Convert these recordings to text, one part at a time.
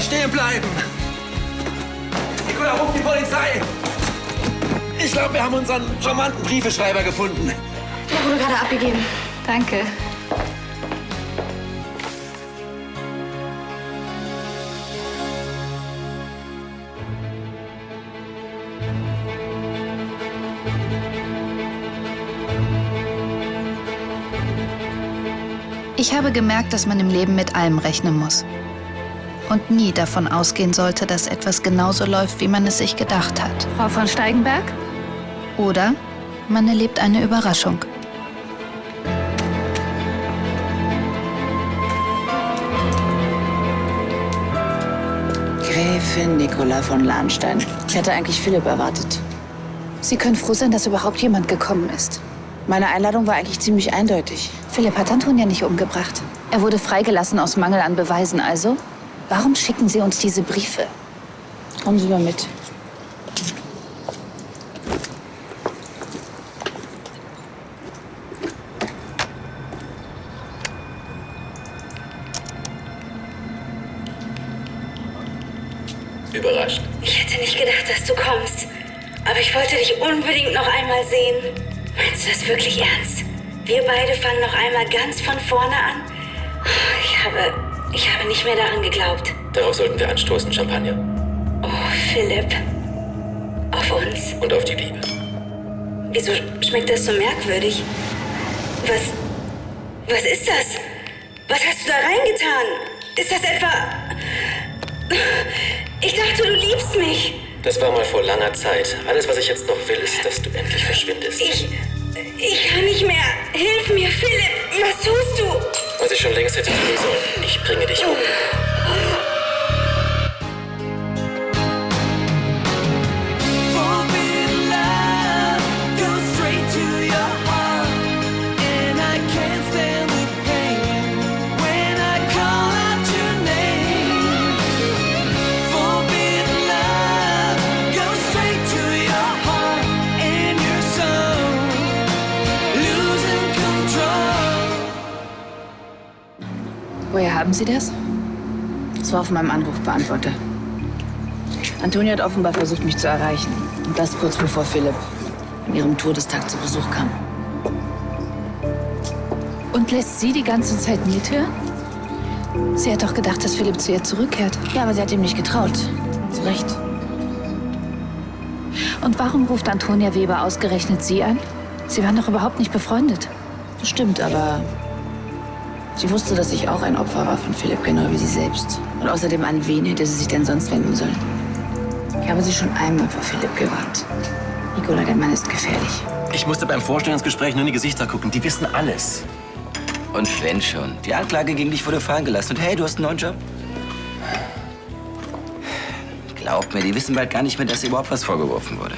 stehen bleiben! Nikola, ruf die Polizei! Ich glaube, wir haben unseren charmanten Briefeschreiber gefunden. Der wurde gerade abgegeben. Danke. Ich habe gemerkt, dass man im Leben mit allem rechnen muss. Und nie davon ausgehen sollte, dass etwas genauso läuft, wie man es sich gedacht hat. Frau von Steigenberg? Oder man erlebt eine Überraschung. Gräfin Nicola von Lahnstein. Ich hatte eigentlich Philipp erwartet. Sie können froh sein, dass überhaupt jemand gekommen ist. Meine Einladung war eigentlich ziemlich eindeutig. Philipp hat Antonia nicht umgebracht. Er wurde freigelassen aus Mangel an Beweisen. Also, warum schicken Sie uns diese Briefe? Kommen Sie mal mit. Überrascht. Ich hätte nicht gedacht, dass du kommst. Aber ich wollte dich unbedingt noch einmal sehen. Meinst du das wirklich ernst? Wir beide fangen noch einmal ganz von vorne an? Ich habe nicht mehr daran geglaubt. Darauf sollten wir anstoßen, Champagner. Oh, Philipp. Auf uns. Und auf die Liebe. Wieso schmeckt das so merkwürdig? Was ist das? Was hast du da reingetan? Ist das etwa... Ich dachte, du liebst mich. Das war mal vor langer Zeit. Alles, was ich jetzt noch will, ist, dass du endlich verschwindest. Ich kann nicht mehr. Hilf mir, Philipp. Was tust du? Was ich schon längst hätte tun sollen. Ich bringe dich um. Woher haben Sie das? Das war auf meinem Anrufbeantworter. Antonia hat offenbar versucht, mich zu erreichen. Und das kurz bevor Philipp an ihrem Todestag zu Besuch kam. Und lässt sie die ganze Zeit mithören? Sie hat doch gedacht, dass Philipp zu ihr zurückkehrt. Ja, aber sie hat ihm nicht getraut. Zu Recht. Und warum ruft Antonia Weber ausgerechnet Sie an? Sie waren doch überhaupt nicht befreundet. Das stimmt, aber sie wusste, dass ich auch ein Opfer war von Philipp, genau wie sie selbst. Und außerdem, an wen hätte sie sich denn sonst wenden sollen? Ich habe sie schon einmal vor Philipp gewarnt. Nikola, der Mann ist gefährlich. Ich musste beim Vorstellungsgespräch nur in die Gesichter gucken. Die wissen alles. Und wenn schon. Die Anklage gegen dich wurde fallen gelassen. Und hey, du hast einen neuen Job. Glaub mir, die wissen bald gar nicht mehr, dass dir überhaupt was vorgeworfen wurde.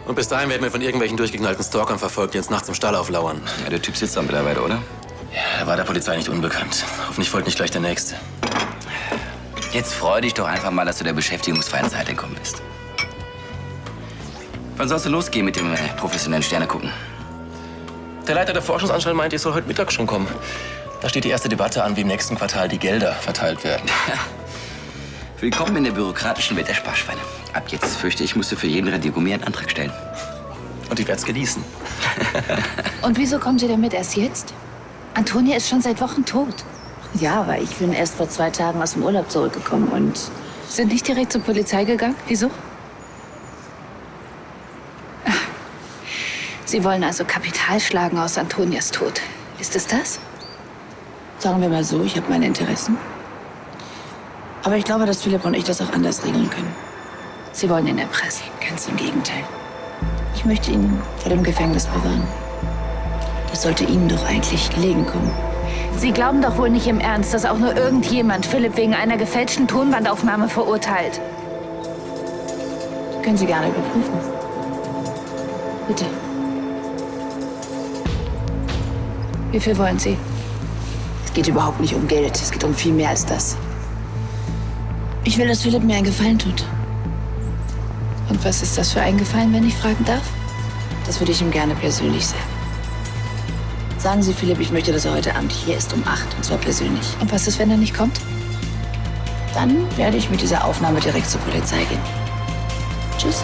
Und bis dahin werden wir von irgendwelchen durchgeknallten Stalkern verfolgt, die uns nachts im Stall auflauern. Ja, der Typ sitzt da mittlerweile, oder? Ja, er war der Polizei nicht unbekannt. Hoffentlich folgt nicht gleich der Nächste. Jetzt freu dich doch einfach mal, dass du der beschäftigungsfreien Zeit entkommen bist. Wann sollst du losgehen mit dem professionellen Sterne gucken? Der Leiter der Forschungsanstalt meinte, ich soll heute Mittag schon kommen. Da steht die erste Debatte an, wie im nächsten Quartal die Gelder verteilt werden. Willkommen in der bürokratischen Welt der Sparschweine. Ab jetzt, fürchte ich, musst du für jeden Radiergummi einen Antrag stellen. Und ich werde es genießen. Und wieso kommen Sie damit erst jetzt? Antonia ist schon seit Wochen tot. Ja, aber ich bin erst vor 2 Tagen aus dem Urlaub zurückgekommen und... Sind nicht direkt zur Polizei gegangen? Wieso? Ach, Sie wollen also Kapital schlagen aus Antonias Tod. Ist es das? Sagen wir mal so, ich habe meine Interessen. Aber ich glaube, dass Philipp und ich das auch anders regeln können. Sie wollen ihn erpressen. Ganz im Gegenteil. Ich möchte ihn vor dem Gefängnis bewahren. Das sollte Ihnen doch eigentlich gelegen kommen. Sie glauben doch wohl nicht im Ernst, dass auch nur irgendjemand Philipp wegen einer gefälschten Tonbandaufnahme verurteilt. Können Sie gerne überprüfen. Bitte. Wie viel wollen Sie? Es geht überhaupt nicht um Geld. Es geht um viel mehr als das. Ich will, dass Philipp mir einen Gefallen tut. Und was ist das für ein Gefallen, wenn ich fragen darf? Das würde ich ihm gerne persönlich sagen. Sagen Sie Philipp, ich möchte, dass er heute Abend hier ist um 8, und zwar persönlich. Und was ist, wenn er nicht kommt? Dann werde ich mit dieser Aufnahme direkt zur Polizei gehen. Tschüss.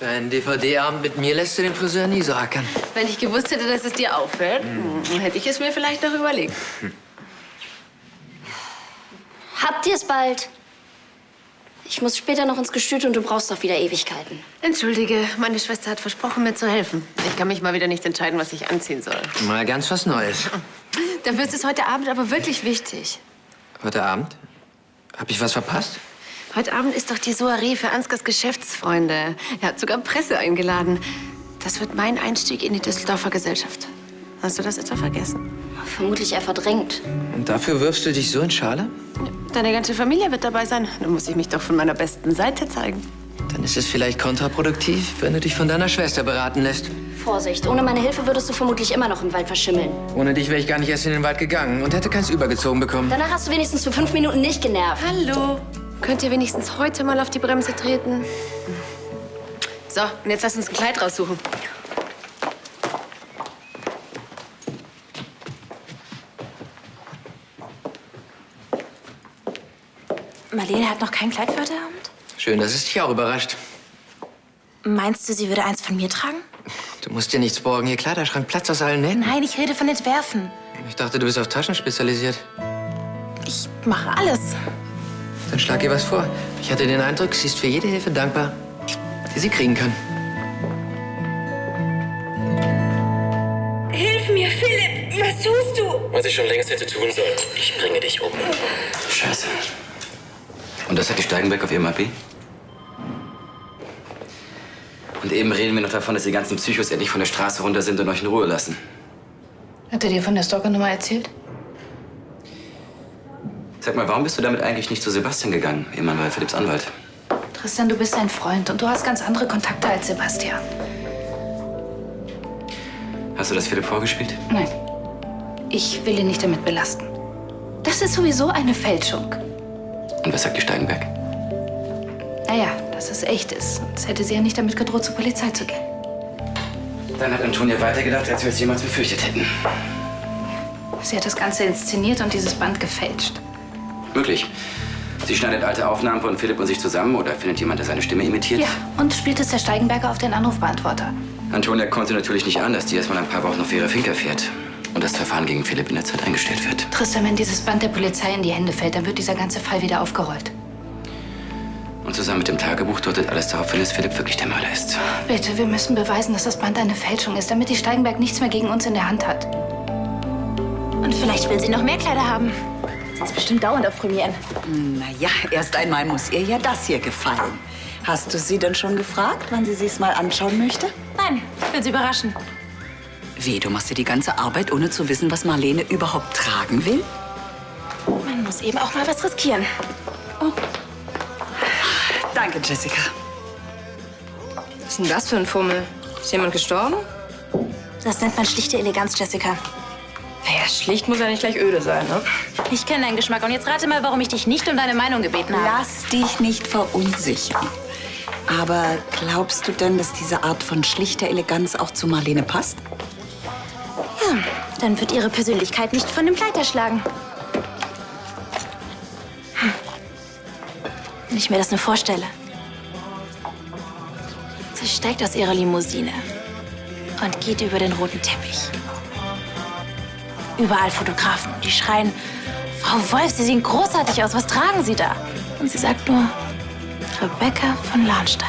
Ein DVD-Abend mit mir lässt du den Friseur nie so hackern. Wenn ich gewusst hätte, dass es dir auffällt, hätte ich es mir vielleicht noch überlegt. Habt ihr es bald? Ich muss später noch ins Gestüt und du brauchst doch wieder Ewigkeiten. Entschuldige, meine Schwester hat versprochen, mir zu helfen. Ich kann mich mal wieder nicht entscheiden, was ich anziehen soll. Mal ganz was Neues. Dann wird es heute Abend aber wirklich wichtig. Heute Abend? Hab ich was verpasst? Heute Abend ist doch die Soiree für Ansgars Geschäftsfreunde. Er hat sogar Presse eingeladen. Das wird mein Einstieg in die Düsseldorfer Gesellschaft. Hast du das etwa vergessen? Vermutlich er verdrängt. Und dafür wirfst du dich so in Schale? Deine ganze Familie wird dabei sein. Dann muss ich mich doch von meiner besten Seite zeigen. Dann ist es vielleicht kontraproduktiv, wenn du dich von deiner Schwester beraten lässt. Vorsicht, ohne meine Hilfe würdest du vermutlich immer noch im Wald verschimmeln. Ohne dich wäre ich gar nicht erst in den Wald gegangen und hätte keins übergezogen bekommen. Danach hast du wenigstens für 5 Minuten nicht genervt. Hallo. Könnt ihr wenigstens heute mal auf die Bremse treten? So, und jetzt lass uns ein Kleid raussuchen. Marlene hat noch kein Kleid für heute Abend? Schön, dass es dich auch überrascht. Meinst du, sie würde eins von mir tragen? Du musst dir nichts borgen. Ihr Kleiderschrank platzt aus allen Nähten. Nein, ich rede von Entwerfen. Ich dachte, du bist auf Taschen spezialisiert. Ich mache alles. Dann schlag ihr was vor. Ich hatte den Eindruck, sie ist für jede Hilfe dankbar, die sie kriegen kann. Hilf mir, Philipp! Was tust du? Was ich schon längst hätte tun sollen. Ich bringe dich um. Scheiße. Und das hat die Steigenberg auf ihrem AP? Und eben reden wir noch davon, dass die ganzen Psychos endlich von der Straße runter sind und euch in Ruhe lassen. Hat er dir von der Stalker-Nummer erzählt? Sag mal, warum bist du damit eigentlich nicht zu Sebastian gegangen? Immerhin war Philipps Anwalt. Tristan, du bist ein Freund und du hast ganz andere Kontakte als Sebastian. Hast du das Philipp vorgespielt? Nein. Ich will ihn nicht damit belasten. Das ist sowieso eine Fälschung. Und was sagt die Steigenberg? Naja, dass es echt ist. Sonst hätte sie ja nicht damit gedroht, zur Polizei zu gehen. Dann hat Antonia weitergedacht, als wir es jemals befürchtet hätten. Sie hat das Ganze inszeniert und dieses Band gefälscht. Möglich. Sie schneidet alte Aufnahmen von Philipp und sich zusammen oder findet jemand, der seine Stimme imitiert. Ja, und spielt es der Steigenberger auf den Anrufbeantworter. Antonia konnte natürlich nicht anders, die erst mal ein paar Wochen auf ihre Finger fährt. Und das Verfahren gegen Philipp in der Zeit eingestellt wird. Tristan, wenn dieses Band der Polizei in die Hände fällt, dann wird dieser ganze Fall wieder aufgerollt. Und zusammen mit dem Tagebuch deutet alles darauf hin, dass Philipp wirklich der Mörder ist. Bitte, wir müssen beweisen, dass das Band eine Fälschung ist, damit die Steigenberg nichts mehr gegen uns in der Hand hat. Und vielleicht will sie noch mehr Kleider haben. Sie ist bestimmt dauernd auf Premieren. Na ja, erst einmal muss ihr ja das hier gefallen. Hast du sie denn schon gefragt, wann sie sich's mal anschauen möchte? Nein, ich will sie überraschen. Wie, du machst dir die ganze Arbeit, ohne zu wissen, was Marlene überhaupt tragen will? Man muss eben auch mal was riskieren. Oh. Danke, Jessica. Was ist denn das für ein Fummel? Ist jemand gestorben? Das nennt man schlichte Eleganz, Jessica. Naja, schlicht muss ja nicht gleich öde sein, ne? Ich kenne deinen Geschmack und jetzt rate mal, warum ich dich nicht um deine Meinung gebeten habe. Lass dich nicht verunsichern. Aber glaubst du denn, dass diese Art von schlichter Eleganz auch zu Marlene passt? Ja, dann wird ihre Persönlichkeit nicht von dem Kleid erschlagen. Wenn ich mir das nur vorstelle. Sie steigt aus ihrer Limousine und geht über den roten Teppich. Überall Fotografen, die schreien, Frau Wolf, Sie sehen großartig aus, was tragen Sie da? Und sie sagt nur, Rebecca von Lahnstein.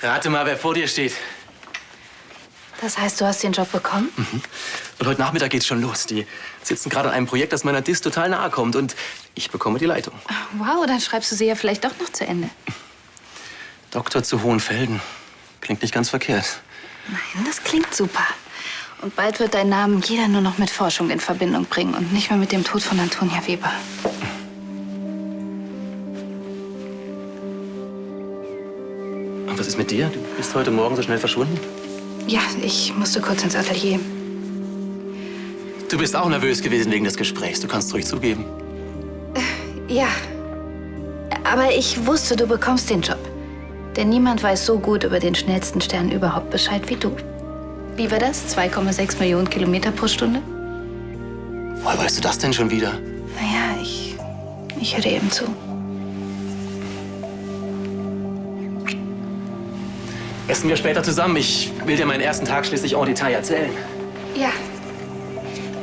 Rate mal, wer vor dir steht. Das heißt, du hast den Job bekommen? Und heute Nachmittag geht's schon los. Die sitzen gerade an einem Projekt, das meiner Dis total nahe kommt. Und ich bekomme die Leitung. Wow, dann schreibst du sie ja vielleicht doch noch zu Ende. Doktor zu Hohenfelden. Klingt nicht ganz verkehrt. Nein, das klingt super. Und bald wird dein Namen jeder nur noch mit Forschung in Verbindung bringen und nicht mehr mit dem Tod von Antonia Weber. Und was ist mit dir? Du bist heute Morgen so schnell verschwunden? Ja, ich musste kurz ins Atelier. Du bist auch nervös gewesen wegen des Gesprächs. Du kannst ruhig zugeben. Ja. Aber ich wusste, du bekommst den Job. Denn niemand weiß so gut über den schnellsten Stern überhaupt Bescheid wie du. Wie war das? 2,6 Millionen Kilometer pro Stunde? Woher weißt du das denn schon wieder? Naja, ich höre dir eben zu. Essen wir später zusammen. Ich will dir meinen ersten Tag schließlich en Detail erzählen. Ja.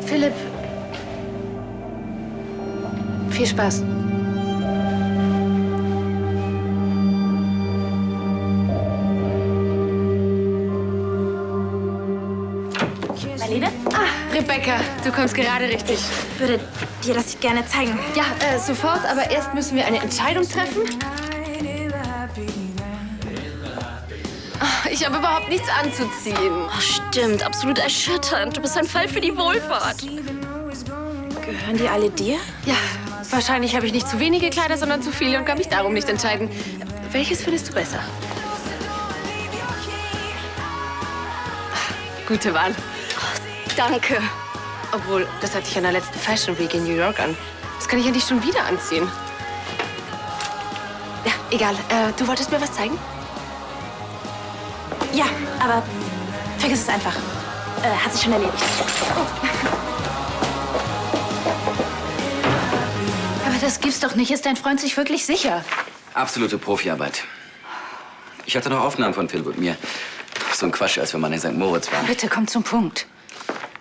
Philipp. Viel Spaß. Marlene? Rebecca, du kommst gerade richtig. Ich würde dir das gerne zeigen. Ja, sofort, aber erst müssen wir eine Entscheidung treffen. Ich habe überhaupt nichts anzuziehen. Oh, stimmt, absolut erschütternd. Du bist ein Fall für die Wohlfahrt. Gehören die alle dir? Ja, wahrscheinlich habe ich nicht zu wenige Kleider, sondern zu viele und kann mich darum nicht entscheiden. Welches findest du besser? Gute Wahl. Danke. Obwohl, das hatte ich an der letzten Fashion Week in New York an. Das kann ich ja nicht schon wieder anziehen. Ja, egal. Du wolltest mir was zeigen? Ja, aber vergiss es einfach. Hat sich schon erledigt. Aber das gibt's doch nicht. Ist dein Freund sich wirklich sicher? Absolute Profiarbeit. Ich hatte noch Aufnahmen von Philipp und mir. So ein Quatsch, als wir mal in St. Moritz waren. Bitte, komm zum Punkt.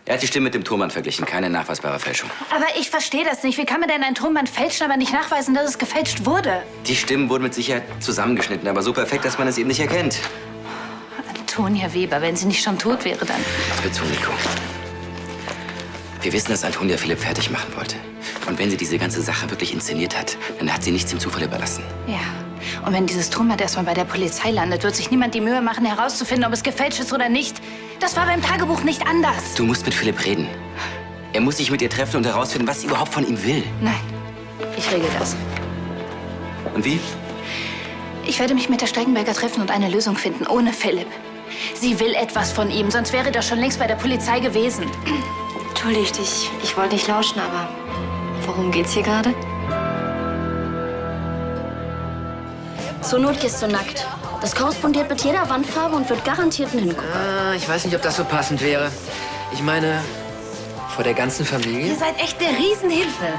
Er hat die Stimme mit dem Turmmann verglichen. Keine nachweisbare Fälschung. Aber ich verstehe das nicht. Wie kann man denn ein Tonband fälschen, aber nicht nachweisen, dass es gefälscht wurde? Die Stimmen wurden mit Sicherheit zusammengeschnitten, aber so perfekt, dass man es eben nicht erkennt. Antonia Weber, wenn sie nicht schon tot wäre, dann... Hör zu, Nico. Wir wissen, dass Antonia Philipp fertig machen wollte. Und wenn sie diese ganze Sache wirklich inszeniert hat, dann hat sie nichts dem Zufall überlassen. Ja. Und wenn dieses Tonband erstmal bei der Polizei landet, wird sich niemand die Mühe machen, herauszufinden, ob es gefälscht ist oder nicht. Das war beim Tagebuch nicht anders. Du musst mit Philipp reden. Er muss sich mit ihr treffen und herausfinden, was sie überhaupt von ihm will. Nein, ich regel das. Und wie? Ich werde mich mit der Steigenberger treffen und eine Lösung finden, ohne Philipp. Sie will etwas von ihm, sonst wäre das schon längst bei der Polizei gewesen. Entschuldige dich, ich wollte nicht lauschen, aber worum geht's hier gerade? Zur Not gehst du nackt. Das korrespondiert mit jeder Wandfarbe und wird garantiert einen Hingucker. Ah, ich weiß nicht, ob das so passend wäre. Ich meine, vor der ganzen Familie. Ihr seid echt eine Riesenhilfe.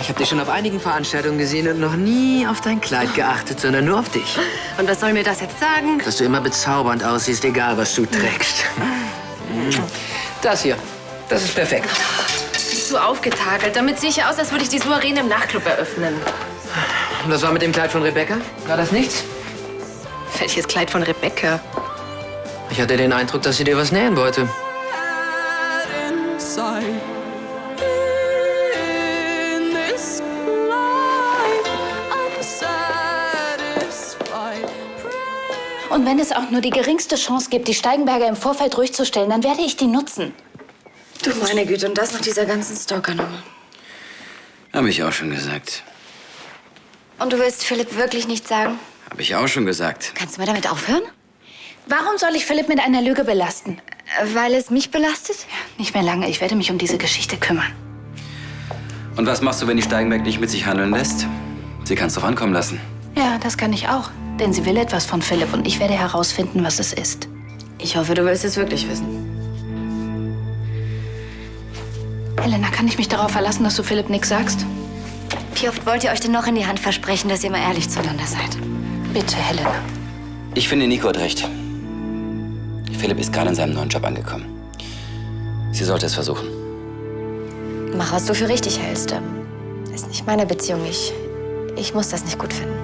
Ich habe dich schon auf einigen Veranstaltungen gesehen und noch nie auf dein Kleid geachtet, sondern nur auf dich. Und was soll mir das jetzt sagen? Dass du immer bezaubernd aussiehst, egal was du trägst. Das hier, das ist perfekt. Bist du aufgetakelt? Damit sehe ich ja aus, als würde ich die Soireen im Nachtclub eröffnen. Und das war mit dem Kleid von Rebecca? War das nichts? Welches Kleid von Rebecca? Ich hatte den Eindruck, dass sie dir was nähen wollte. Und wenn es auch nur die geringste Chance gibt, die Steigenberger im Vorfeld ruhig zu stellen, dann werde ich die nutzen. Du meine Güte, und das nach dieser ganzen Stalker-Nummer. Habe ich auch schon gesagt. Und du willst Philipp wirklich nicht sagen? Habe ich auch schon gesagt. Kannst du mal damit aufhören? Warum soll ich Philipp mit einer Lüge belasten? Weil es mich belastet? Ja, nicht mehr lange. Ich werde mich um diese Geschichte kümmern. Und was machst du, wenn die Steigenberg nicht mit sich handeln lässt? Sie kann es doch ankommen lassen. Ja, das kann ich auch. Denn sie will etwas von Philipp und ich werde herausfinden, was es ist. Ich hoffe, du willst es wirklich wissen. Helena, kann ich mich darauf verlassen, dass du Philipp nichts sagst? Wie oft wollt ihr euch denn noch in die Hand versprechen, dass ihr mal ehrlich zueinander seid? Bitte, Helena. Ich finde, Nico hat recht. Philipp ist gerade in seinem neuen Job angekommen. Sie sollte es versuchen. Mach, was du für richtig hältst. Das ist nicht meine Beziehung. Ich muss das nicht gut finden.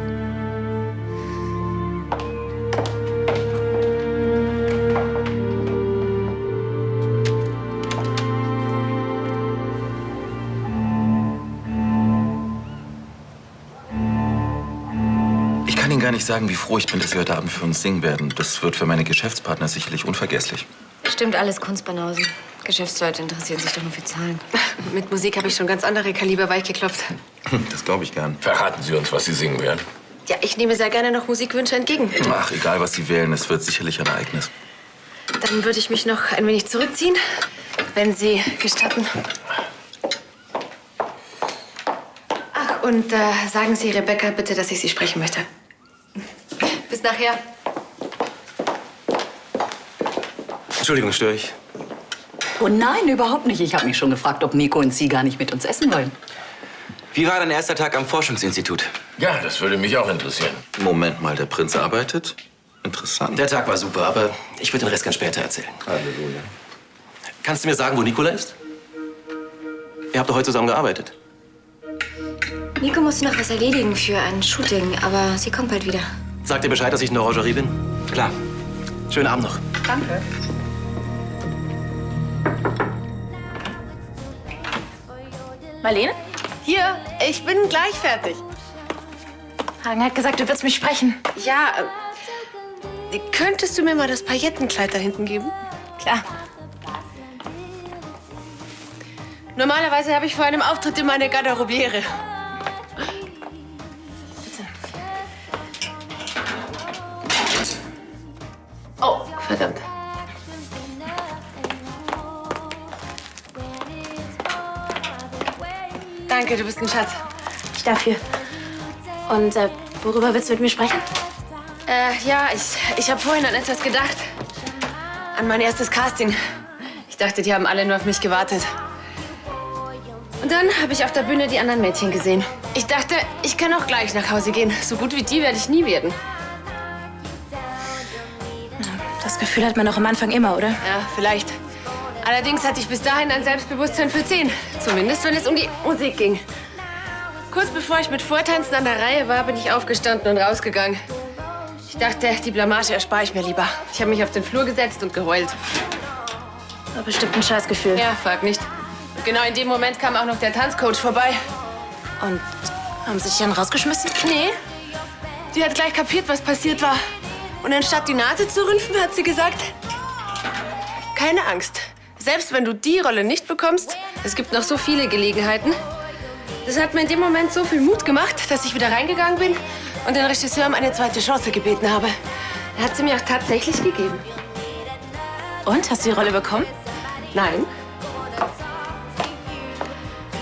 gar nicht sagen, wie froh ich bin, dass wir heute Abend für uns singen werden. Das wird für meine Geschäftspartner sicherlich unvergesslich. Stimmt alles, Kunstbanausen. Geschäftsleute interessieren sich doch nur für Zahlen. Mit Musik habe ich schon ganz andere Kaliber weichgeklopft. Das glaube ich gern. Verraten Sie uns, was Sie singen werden. Ja, ich nehme sehr gerne noch Musikwünsche entgegen. Ach, egal, was Sie wählen, es wird sicherlich ein Ereignis. Dann würde ich mich noch ein wenig zurückziehen, wenn Sie gestatten. Ach, und sagen Sie Rebecca bitte, dass ich Sie sprechen möchte. Bis nachher. Entschuldigung, störe ich? Oh nein, überhaupt nicht. Ich habe mich schon gefragt, ob Nico und Sie gar nicht mit uns essen wollen. Wie war dein erster Tag am Forschungsinstitut? Ja, das würde mich auch interessieren. Moment mal, der Prinz arbeitet? Interessant. Der Tag war super, aber ich würde den Rest ganz später erzählen. Halleluja. Kannst du mir sagen, wo Nicola ist? Ihr habt doch heute zusammen gearbeitet. Nico musste noch was erledigen für ein Shooting, aber sie kommt bald wieder. Sagt ihr Bescheid, dass ich in der Orangerie bin? Klar. Schönen Abend noch. Danke. Marlene? Hier, ich bin gleich fertig. Hagen hat gesagt, du willst mich sprechen. Ja, könntest du mir mal das Paillettenkleid da hinten geben? Klar. Normalerweise habe ich vor einem Auftritt immer eine Garderobiere. Oh, verdammt. Danke, du bist ein Schatz. Ich dafür. Und worüber willst du mit mir sprechen? Ja, ich habe vorhin an etwas gedacht. An mein erstes Casting. Ich dachte, die haben alle nur auf mich gewartet. Und dann habe ich auf der Bühne die anderen Mädchen gesehen. Ich dachte, ich kann auch gleich nach Hause gehen. So gut wie die werde ich nie werden. Das Gefühl hat man auch am Anfang immer, oder? Ja, vielleicht. Allerdings hatte ich bis dahin ein Selbstbewusstsein für 10. Zumindest, wenn es um die Musik ging. Kurz bevor ich mit Vortanzen an der Reihe war, bin ich aufgestanden und rausgegangen. Ich dachte, die Blamage erspare ich mir lieber. Ich habe mich auf den Flur gesetzt und geheult. War bestimmt ein Scheißgefühl. Ja, frag nicht. Und genau in dem Moment kam auch noch der Tanzcoach vorbei. Und haben sie dich dann rausgeschmissen? Nee. Die hat gleich kapiert, was passiert war. Und anstatt die Nase zu rümpfen, hat sie gesagt, keine Angst. Selbst wenn du die Rolle nicht bekommst, es gibt noch so viele Gelegenheiten. Das hat mir in dem Moment so viel Mut gemacht, dass ich wieder reingegangen bin und den Regisseur um eine zweite Chance gebeten habe. Er hat sie mir auch tatsächlich gegeben. Und? Hast du die Rolle bekommen? Nein.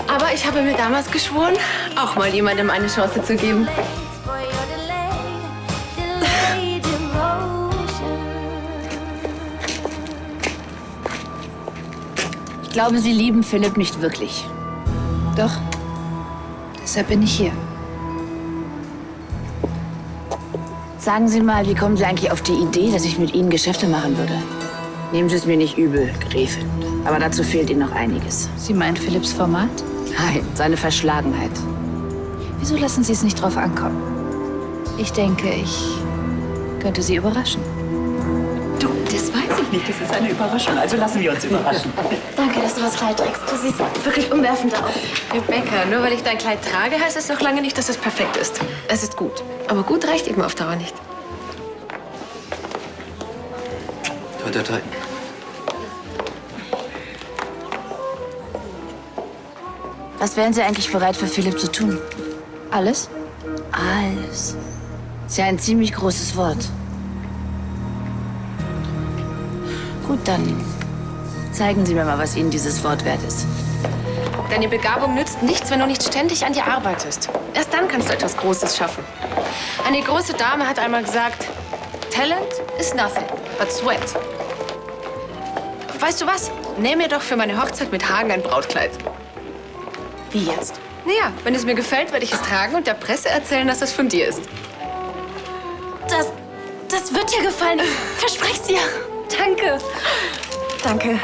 Aber ich habe mir damals geschworen, auch mal jemandem eine Chance zu geben. Ich glaube, Sie lieben Philipp nicht wirklich. Doch. Deshalb bin ich hier. Sagen Sie mal, wie kommen Sie eigentlich auf die Idee, dass ich mit Ihnen Geschäfte machen würde? Nehmen Sie es mir nicht übel, Gräfin. Aber dazu fehlt Ihnen noch einiges. Sie meinen Philipps Format? Nein, seine Verschlagenheit. Wieso lassen Sie es nicht drauf ankommen? Ich denke, ich könnte Sie überraschen. Du, das weiß ich nicht. Das ist eine Überraschung. Also lassen wir uns überraschen. Danke, dass du das Kleid trägst. Du siehst wirklich umwerfend aus. Rebecca, nur weil ich dein Kleid trage, heißt es noch lange nicht, dass es perfekt ist. Es ist gut. Aber gut reicht eben auf Dauer nicht. Toi, toi, toi. Was wären Sie eigentlich bereit für Philipp zu tun? Alles? Alles. Ist ja ein ziemlich großes Wort. Gut, dann zeigen Sie mir mal, was Ihnen dieses Wort wert ist. Deine Begabung nützt nichts, wenn du nicht ständig an dir arbeitest. Erst dann kannst du etwas Großes schaffen. Eine große Dame hat einmal gesagt, Talent is nothing but sweat. Weißt du was? Näh mir doch für meine Hochzeit mit Hagen ein Brautkleid. Wie jetzt? Naja, wenn es mir gefällt, werde ich es tragen und der Presse erzählen, dass es von dir ist. Das wird dir gefallen. Ich verspreche dir. Danke. Danke.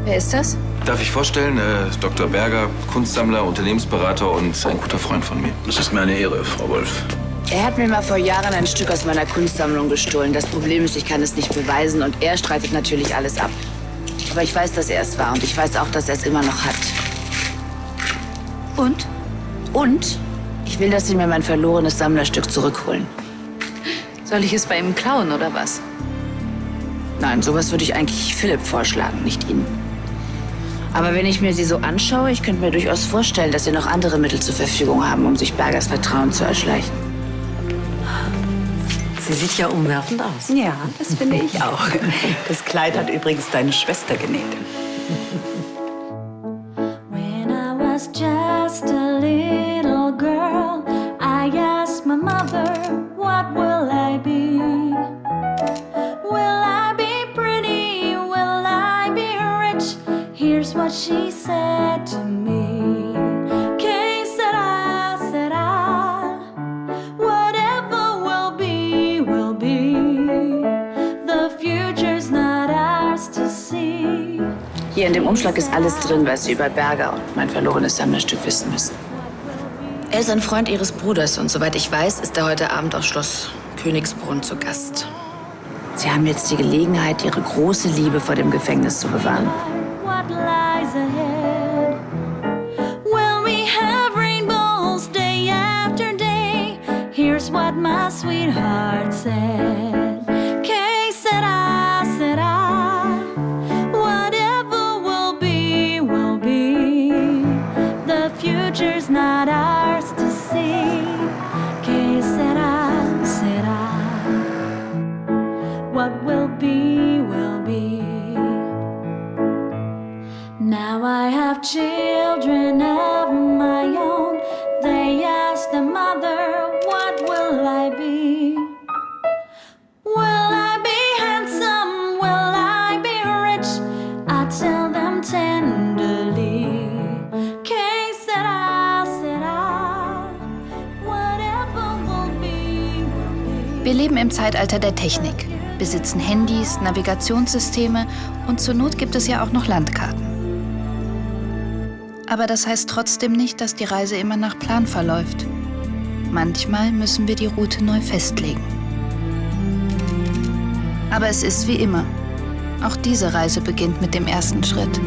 Wer ist das? Darf ich vorstellen, Dr. Berger, Kunstsammler, Unternehmensberater und ein guter Freund von mir. Das ist mir eine Ehre, Frau Wolf. Er hat mir mal vor Jahren ein Stück aus meiner Kunstsammlung gestohlen. Das Problem ist, ich kann es nicht beweisen und er streitet natürlich alles ab. Aber ich weiß, dass er es war und ich weiß auch, dass er es immer noch hat. Und Ich will, dass Sie mir mein verlorenes Sammlerstück zurückholen. Soll ich es bei ihm klauen oder was? Nein, sowas würde ich eigentlich Philipp vorschlagen, nicht Ihnen. Aber wenn ich mir Sie so anschaue, ich könnte mir durchaus vorstellen, dass Sie noch andere Mittel zur Verfügung haben, um sich Bergers Vertrauen zu erschleichen. Sie sieht ja umwerfend aus. Ja, das finde ich auch. Das Kleid hat übrigens deine Schwester genäht. When I was just a little girl, I asked my mother, what will I be? Will I be pretty? Will I be rich? Here's what she said to me. Que sera, sera. Whatever will be, will be. The future's not ours to see. Hier in dem Umschlag ist alles drin, was Sie über Berger und mein verlorenes Sammlerstück wissen müssen. Er ist ein Freund Ihres Bruders und soweit ich weiß, ist er heute Abend auf Schloss Königsbrunn zu Gast. Sie haben jetzt die Gelegenheit, Ihre große Liebe vor dem Gefängnis zu bewahren. What lies ahead? Will we have rainbows day after day? Here's what my sweetheart said. Que sera, sera. Whatever will be, will be. The future's not ours to see. Que sera, sera. What will be, will be. Now I have children of my own. They ask the mother, what will I be? Will I be handsome? Will I be rich? I tell them tenderly. Que sera, sera. Whatever will be, will be. Wir leben im Zeitalter der Technik, besitzen Handys, Navigationssysteme und zur Not gibt es ja auch noch Landkarten. Aber das heißt trotzdem nicht, dass die Reise immer nach Plan verläuft. Manchmal müssen wir die Route neu festlegen. Aber es ist wie immer. Auch diese Reise beginnt mit dem ersten Schritt.